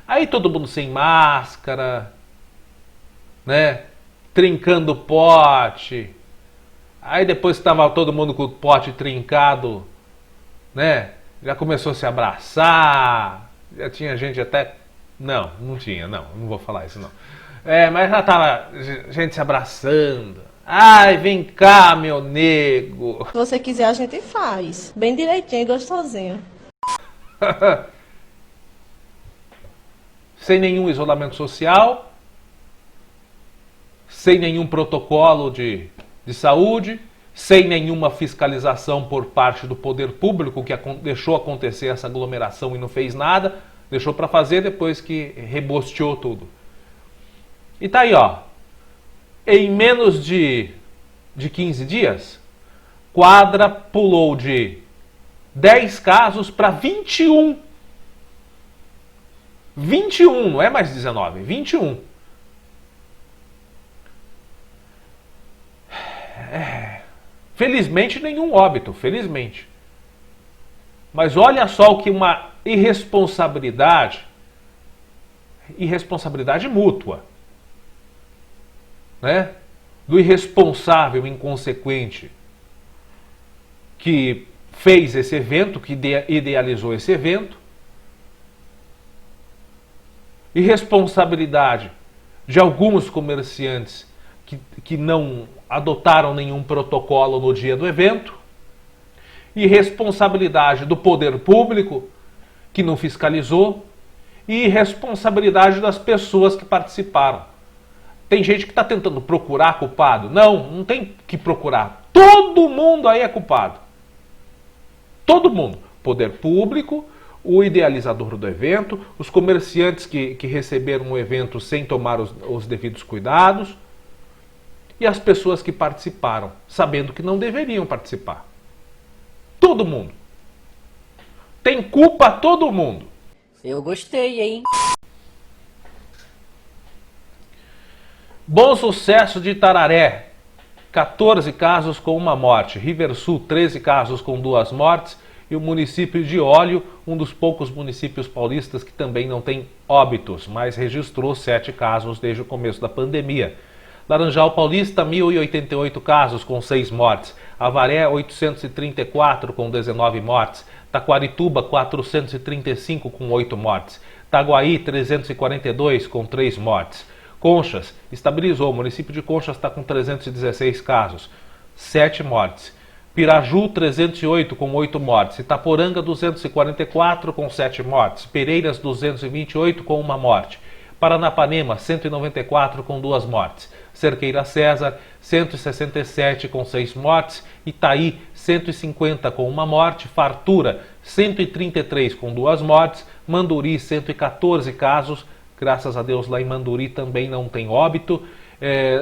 Aí todo mundo sem máscara, né? Trincando pote. Aí depois que estava todo mundo com o pote trincado, né? Já começou a se abraçar. Já tinha gente até... Não tinha, não vou falar isso não. Mas já tava gente se abraçando. Ai, vem cá, meu nego. Se você quiser, a gente faz. Bem direitinho e gostosinho. Sem nenhum isolamento social, sem nenhum protocolo de saúde, sem nenhuma fiscalização por parte do poder público, que deixou acontecer essa aglomeração e não fez nada, deixou para fazer depois que rebosteou tudo. E tá aí, ó. Em menos de 15 dias, Quadra pulou de 10 casos para 21. 21, não é mais 19, 21. Felizmente nenhum óbito, felizmente. Mas olha só o que uma irresponsabilidade mútua, né? Do irresponsável inconsequente que fez esse evento, que idealizou esse evento. Irresponsabilidade de alguns comerciantes que não adotaram nenhum protocolo no dia do evento. Irresponsabilidade do poder público, que não fiscalizou. E irresponsabilidade das pessoas que participaram. Tem gente que está tentando procurar culpado. Não tem que procurar. Todo mundo aí é culpado. Todo mundo. Poder público, o idealizador do evento, os comerciantes que receberam o evento sem tomar os devidos cuidados e as pessoas que participaram, sabendo que não deveriam participar. Todo mundo. Tem culpa todo mundo. Eu gostei, hein? Bom Sucesso de Itararé, 14 casos com uma morte. Riversul, 13 casos com 2 mortes. E o município de Olho, um dos poucos municípios paulistas que também não tem óbitos, mas registrou 7 casos desde o começo da pandemia. Laranjal Paulista, 1.088 casos com 6 mortes. Avaré, 834 com 19 mortes. Taquarituba, 435 com 8 mortes. Taguaí, 342 com 3 mortes. Conchas, estabilizou. O município de Conchas está com 316 casos, 7 mortes. Piraju, 308 com 8 mortes. Itaporanga, 244 com 7 mortes. Pereiras, 228 com 1 morte. Paranapanema, 194 com 2 mortes. Cerqueira César, 167 com 6 mortes. Itaí, 150 com 1 morte. Fartura, 133 com 2 mortes. Manduri, 114 casos. Graças a Deus lá em Manduri também não tem óbito.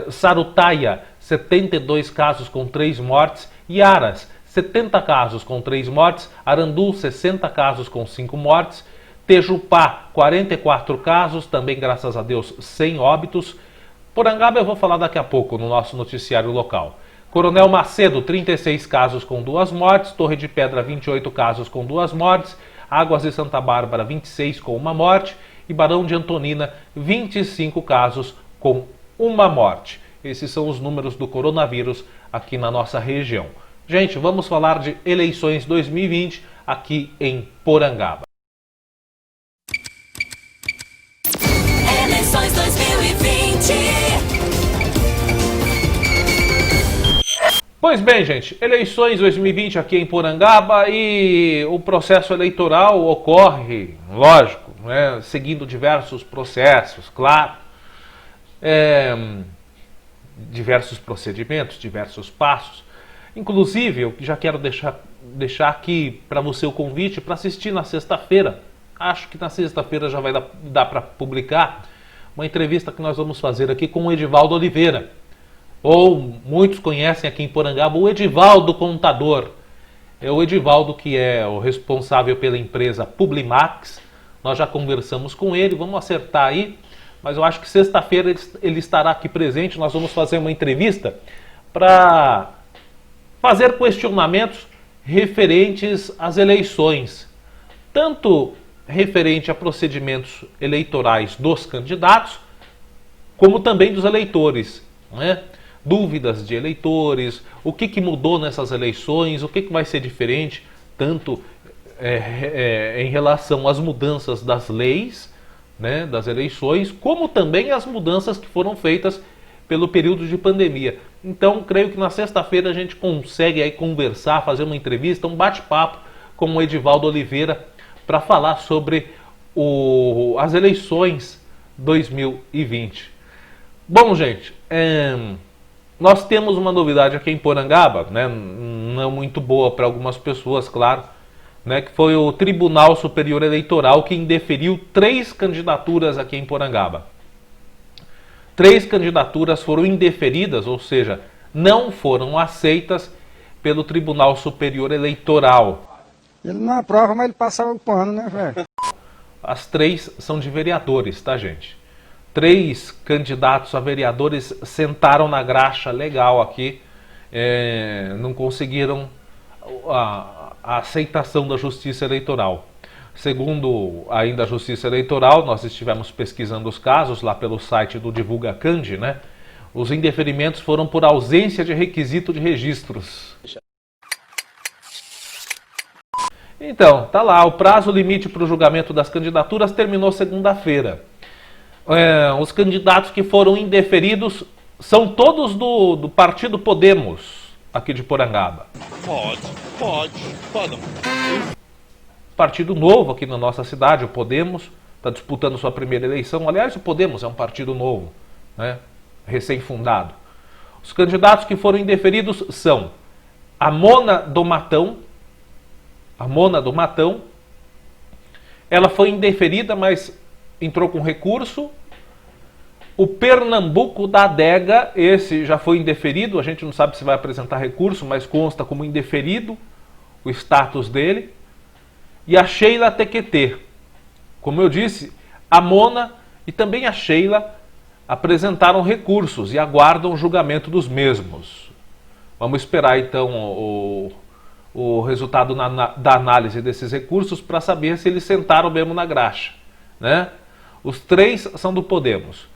Sarutaia, 72 casos com 3 mortes. Iaras, 70 casos com 3 mortes. Arandu, 60 casos com 5 mortes. Tejupá, 44 casos, também graças a Deus sem óbitos. Porangaba eu vou falar daqui a pouco no nosso noticiário local. Coronel Macedo, 36 casos com 2 mortes. Torre de Pedra, 28 casos com 2 mortes. Águas de Santa Bárbara 26 com uma morte e Barão de Antonina 25 casos com uma morte. Esses são os números do coronavírus aqui na nossa região. Gente, vamos falar de eleições 2020 aqui em Porangaba. Eleições 2020. Pois bem, gente, eleições 2020 aqui em Porangaba e o processo eleitoral ocorre, lógico, né, seguindo diversos processos, claro, diversos procedimentos, diversos passos. Inclusive, eu já quero deixar aqui para você o convite para assistir na sexta-feira. Acho que na sexta-feira já vai dar para publicar uma entrevista que nós vamos fazer aqui com o Edivaldo Oliveira. Ou muitos conhecem aqui em Porangaba o Edivaldo Contador. É o Edivaldo que é o responsável pela empresa Publimax. Nós já conversamos com ele, vamos acertar aí. Mas eu acho que sexta-feira ele estará aqui presente. Nós vamos fazer uma entrevista para fazer questionamentos referentes às eleições. Tanto referente a procedimentos eleitorais dos candidatos, como também dos eleitores, né? Dúvidas de eleitores, o que mudou nessas eleições, o que vai ser diferente, tanto em relação às mudanças das leis, né, das eleições, como também as mudanças que foram feitas pelo período de pandemia. Então, creio que na sexta-feira a gente consegue aí conversar, fazer uma entrevista, um bate-papo com o Edivaldo Oliveira para falar sobre as eleições 2020. Bom, gente, nós temos uma novidade aqui em Porangaba, né, não muito boa para algumas pessoas, claro, né, que foi o Tribunal Superior Eleitoral que indeferiu 3 candidaturas aqui em Porangaba. 3 candidaturas foram indeferidas, ou seja, não foram aceitas pelo Tribunal Superior Eleitoral. Ele não aprova, mas ele passa o pano, né, velho? As 3 são de vereadores, tá, gente? 3 candidatos a vereadores sentaram na graxa legal aqui, não conseguiram a aceitação da Justiça Eleitoral. Segundo ainda a Justiça Eleitoral, nós estivemos pesquisando os casos lá pelo site do Divulga Candi, né? Os indeferimentos foram por ausência de requisito de registros. Então, tá lá, o prazo limite para o julgamento das candidaturas terminou segunda-feira. Os candidatos que foram indeferidos são todos do Partido Podemos, aqui de Porangaba. Pode. Partido novo aqui na nossa cidade, o Podemos, está disputando sua primeira eleição. Aliás, o Podemos é um partido novo, né? Recém-fundado. Os candidatos que foram indeferidos são a Mona do Matão. A Mona do Matão, ela foi indeferida, mas entrou com recurso. O Pernambuco da Adega, esse já foi indeferido, a gente não sabe se vai apresentar recurso, mas consta como indeferido o status dele. E a Sheila Tequetê. Como eu disse, a Mona e também a Sheila apresentaram recursos e aguardam o julgamento dos mesmos. Vamos esperar então o resultado da análise desses recursos para saber se eles sentaram mesmo na graxa, né? Os 3 são do Podemos.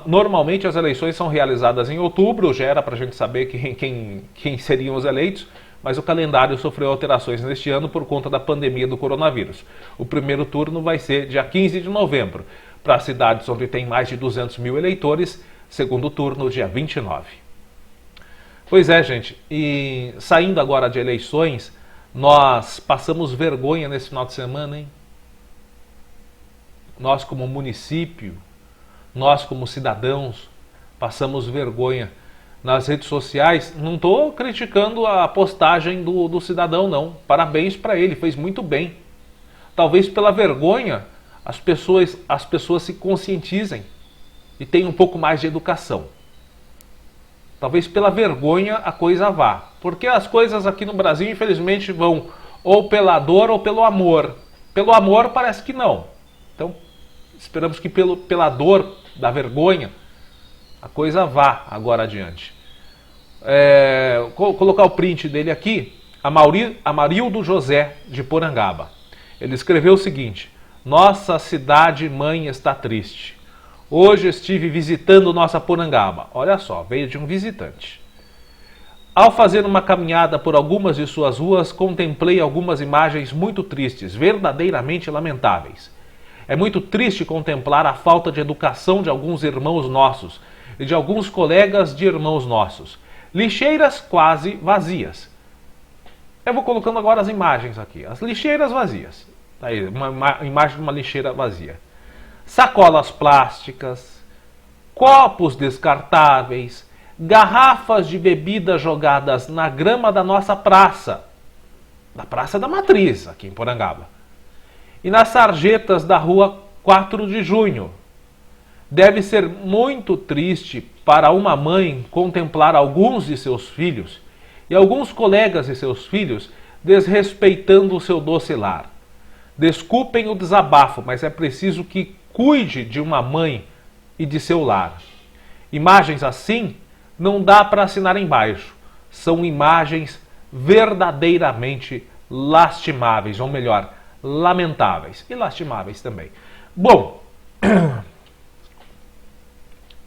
Normalmente as eleições são realizadas em outubro, já era para a gente saber quem seriam os eleitos, mas o calendário sofreu alterações neste ano por conta da pandemia do coronavírus. O primeiro turno vai ser dia 15 de novembro, para cidades onde tem mais de 200 mil eleitores, segundo turno dia 29. Pois é, gente, e saindo agora de eleições, nós passamos vergonha nesse final de semana, hein? Nós como município, nós como cidadãos, passamos vergonha nas redes sociais. Não estou criticando a postagem do cidadão, não. Parabéns para ele, fez muito bem. Talvez pela vergonha as pessoas se conscientizem e tenham um pouco mais de educação. Talvez pela vergonha a coisa vá. Porque as coisas aqui no Brasil, infelizmente, vão ou pela dor ou pelo amor. Pelo amor parece que não. Então, esperamos que pela dor da vergonha a coisa vá agora adiante. Vou colocar o print dele aqui. Amarildo José, de Porangaba. Ele escreveu o seguinte: nossa cidade mãe está triste. Hoje estive visitando nossa Porangaba. Olha só, veio de um visitante. Ao fazer uma caminhada por algumas de suas ruas, contemplei algumas imagens muito tristes, verdadeiramente lamentáveis. É muito triste contemplar a falta de educação de alguns irmãos nossos e de alguns colegas de irmãos nossos. Lixeiras quase vazias. Eu vou colocando agora as imagens aqui. As lixeiras vazias. Tá aí, uma imagem de uma lixeira vazia. Sacolas plásticas, copos descartáveis, garrafas de bebida jogadas na grama da nossa praça, da Praça da Matriz, aqui em Porangaba, e nas sarjetas da rua 4 de Junho. Deve ser muito triste para uma mãe contemplar alguns de seus filhos e alguns colegas de seus filhos desrespeitando o seu doce lar. Desculpem o desabafo, mas é preciso que cuide de uma mãe e de seu lar. Imagens assim não dá para assinar embaixo. São imagens verdadeiramente lastimáveis, ou melhor, lamentáveis e lastimáveis também. Bom,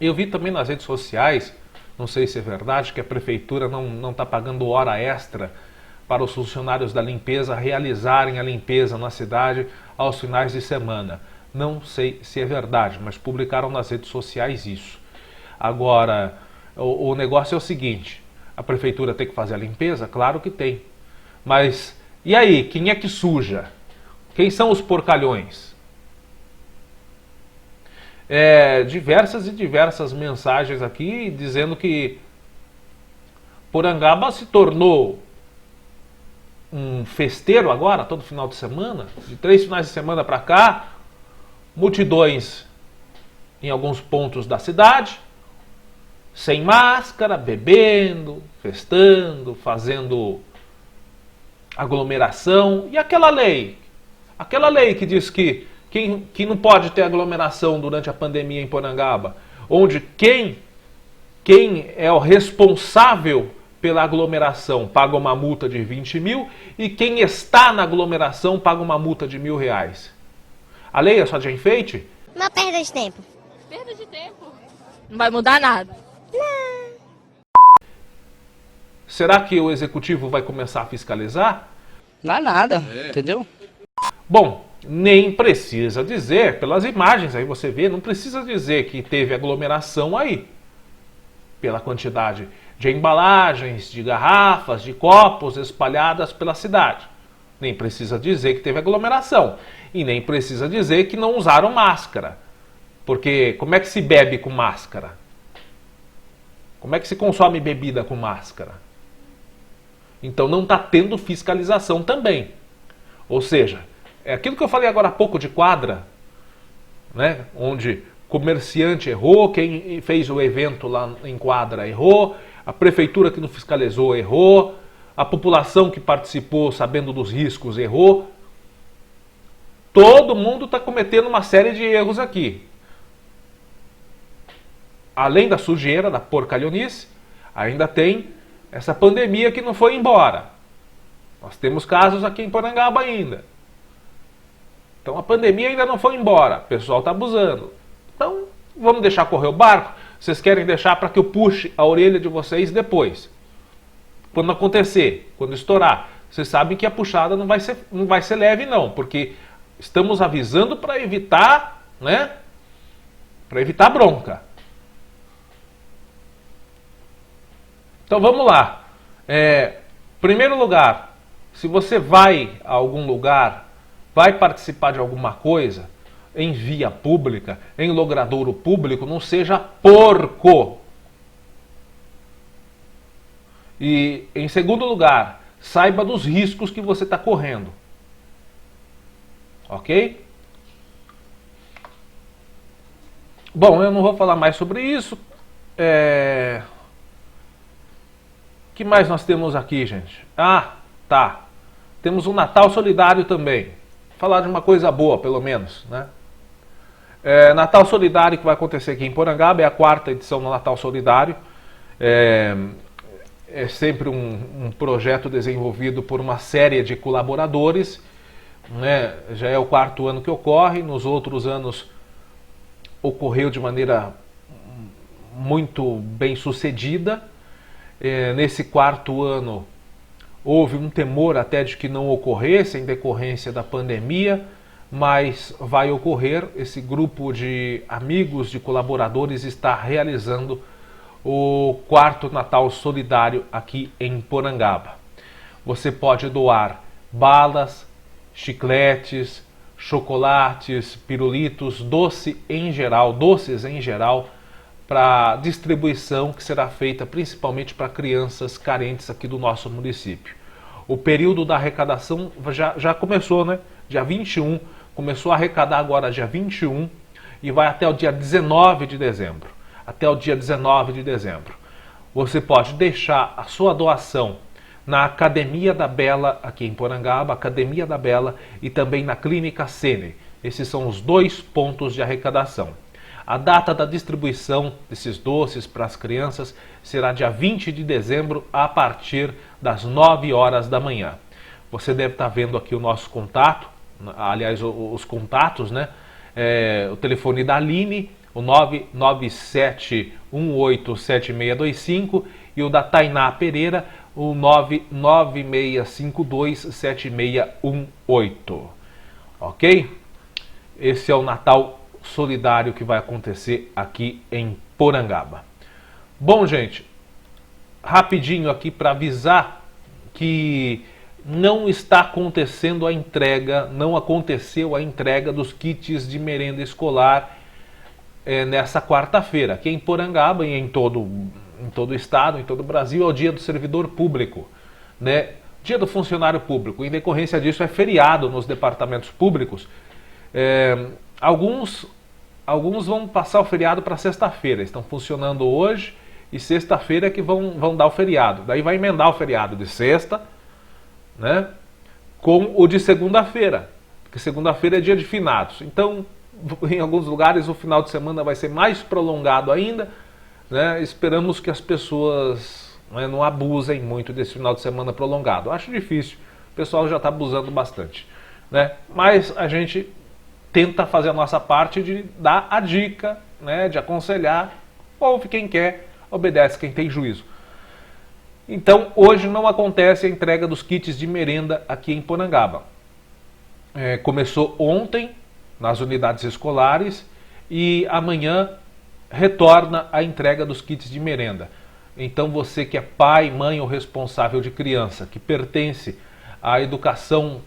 eu vi também nas redes sociais, não sei se é verdade, que a prefeitura não está pagando hora extra para os funcionários da limpeza realizarem a limpeza na cidade aos finais de semana. Não sei se é verdade, mas publicaram nas redes sociais isso. Agora, o negócio é o seguinte: a prefeitura tem que fazer a limpeza? Claro que tem. Mas, e aí, quem é que suja? Quem são os porcalhões? Diversas mensagens aqui dizendo que Porangaba se tornou um festeiro agora, todo final de semana. De 3 finais de semana para cá, multidões em alguns pontos da cidade, sem máscara, bebendo, festando, fazendo aglomeração. E aquela lei que diz que não pode ter aglomeração durante a pandemia em Porangaba, onde quem é o responsável pela aglomeração paga uma multa de 20 mil e quem está na aglomeração paga uma multa de R$1.000. A lei é só de enfeite? Uma perda de tempo. Perda de tempo. Não vai mudar nada. Será que o executivo vai começar a fiscalizar? Não há nada, entendeu? Bom, nem precisa dizer, pelas imagens aí você vê, não precisa dizer que teve aglomeração aí. Pela quantidade de embalagens, de garrafas, de copos espalhadas pela cidade. Nem precisa dizer que teve aglomeração. E nem precisa dizer que não usaram máscara. Porque como é que se bebe com máscara? Como é que se consome bebida com máscara? Então não está tendo fiscalização também. Ou seja, é aquilo que eu falei agora há pouco de quadra, né? Onde comerciante errou, quem fez o evento lá em quadra errou, a prefeitura que não fiscalizou errou, a população que participou sabendo dos riscos errou. Todo mundo está cometendo uma série de erros aqui. Além da sujeira, da porcalhonice, ainda tem essa pandemia que não foi embora. Nós temos casos aqui em Porangaba ainda. Então a pandemia ainda não foi embora, o pessoal está abusando. Então vamos deixar correr o barco? Vocês querem deixar para que eu puxe a orelha de vocês depois? Quando acontecer, quando estourar, vocês sabem que a puxada não vai ser leve não, porque estamos avisando para evitar, né? Para evitar bronca. Então vamos lá. Primeiro lugar, se você vai a algum lugar, vai participar de alguma coisa, em via pública, em logradouro público, não seja porco. E em segundo lugar, saiba dos riscos que você está correndo. Ok? Bom, eu não vou falar mais sobre isso. O que mais nós temos aqui, gente? Ah, tá. Temos um Natal Solidário também. Vou falar de uma coisa boa, pelo menos, né? Natal Solidário que vai acontecer aqui em Porangaba, é a 4ª edição do Natal Solidário. É sempre um projeto desenvolvido por uma série de colaboradores né, já é o 4º ano que ocorre. Nos outros anos ocorreu de maneira muito bem sucedida. Nesse 4º ano houve um temor até de que não ocorresse em decorrência da pandemia, mas vai ocorrer. Esse grupo de amigos, de colaboradores está realizando o 4º Natal Solidário aqui em Porangaba. Você pode doar balas, chicletes, chocolates, pirulitos, doces em geral, para distribuição que será feita principalmente para crianças carentes aqui do nosso município. O período da arrecadação já começou, né? Dia 21, começou a arrecadar agora dia 21 e vai até o dia 19 de dezembro. Até o dia 19 de dezembro. Você pode deixar a sua doação na Academia da Bela, aqui em Porangaba, Academia da Bela, e também na Clínica Sene. Esses são os 2 pontos de arrecadação. A data da distribuição desses doces para as crianças será dia 20 de dezembro, a partir das 9 horas da manhã. Você deve estar vendo aqui o nosso contato, aliás, os contatos, né? O telefone da Aline, o 997187625, e o da Tainá Pereira, o 996527618. Ok? Esse é o Natal Solidário que vai acontecer aqui em Porangaba. Bom, gente, rapidinho aqui para avisar que não está acontecendo a entrega, não aconteceu a entrega dos kits de merenda escolar nessa quarta-feira. Aqui em Porangaba e em todo o estado, em todo o Brasil, é o dia do servidor público, né? Dia do funcionário público. Em decorrência disso, é feriado nos departamentos públicos. Alguns vão passar o feriado para sexta-feira, estão funcionando hoje, e sexta-feira é que vão dar o feriado. Daí vai emendar o feriado de sexta, né, com o de segunda-feira, porque segunda-feira é dia de finados. Então, em alguns lugares, o final de semana vai ser mais prolongado ainda, né? Esperamos que as pessoas, né, não abusem muito desse final de semana prolongado. Acho difícil, o pessoal já está abusando bastante, né? Mas a gente tenta fazer a nossa parte de dar a dica, né, de aconselhar. Ouve quem quer, obedece quem tem juízo. Então, hoje não acontece a entrega dos kits de merenda aqui em Porangaba. Começou ontem nas unidades escolares e amanhã retorna a entrega dos kits de merenda. Então, você que é pai, mãe ou responsável de criança, que pertence à educação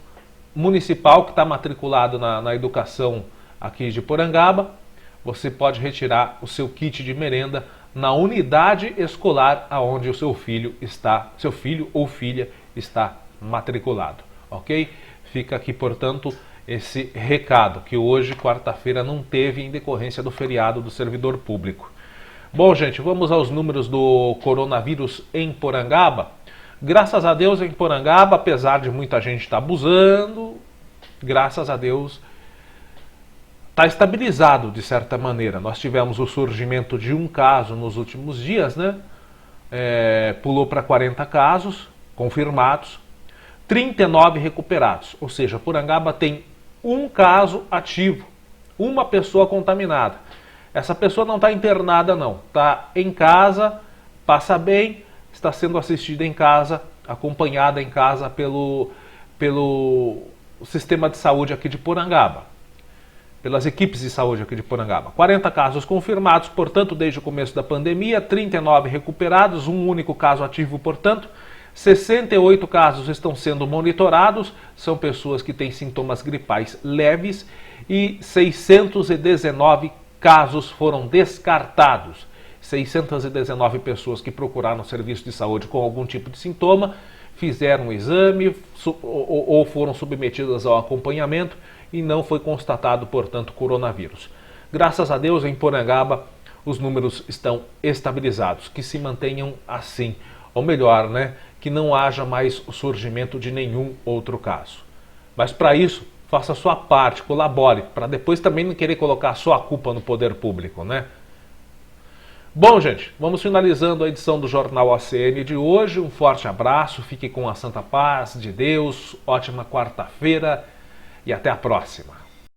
municipal, que está matriculado na educação aqui de Porangaba, você pode retirar o seu kit de merenda na unidade escolar aonde o seu filho ou filha está matriculado, ok? Fica aqui, portanto, esse recado, que hoje, quarta-feira, não teve em decorrência do feriado do servidor público. Bom, gente, vamos aos números do coronavírus em Porangaba. Graças a Deus, em Porangaba, apesar de muita gente estar abusando, graças a Deus, está estabilizado de certa maneira. Nós tivemos o surgimento de um caso nos últimos dias, né? Pulou para 40 casos confirmados, 39 recuperados. Ou seja, Porangaba tem um caso ativo, uma pessoa contaminada. Essa pessoa não está internada não, está em casa, passa bem, está sendo assistida em casa, acompanhada em casa pelo sistema de saúde aqui de Porangaba, pelas equipes de saúde aqui de Porangaba. 40 casos confirmados, portanto, desde o começo da pandemia, 39 recuperados, um único caso ativo, portanto, 68 casos estão sendo monitorados, são pessoas que têm sintomas gripais leves, e 619 casos foram descartados. 619 pessoas que procuraram serviço de saúde com algum tipo de sintoma, fizeram um exame ou foram submetidas ao acompanhamento e não foi constatado, portanto, coronavírus. Graças a Deus, em Porangaba, os números estão estabilizados, que se mantenham assim, ou melhor, né, que não haja mais o surgimento de nenhum outro caso. Mas para isso, faça a sua parte, colabore, para depois também não querer colocar só a culpa no poder público, né? Bom, gente, vamos finalizando a edição do Jornal ACN de hoje. Um forte abraço, fique com a santa paz de Deus, ótima quarta-feira e até a próxima.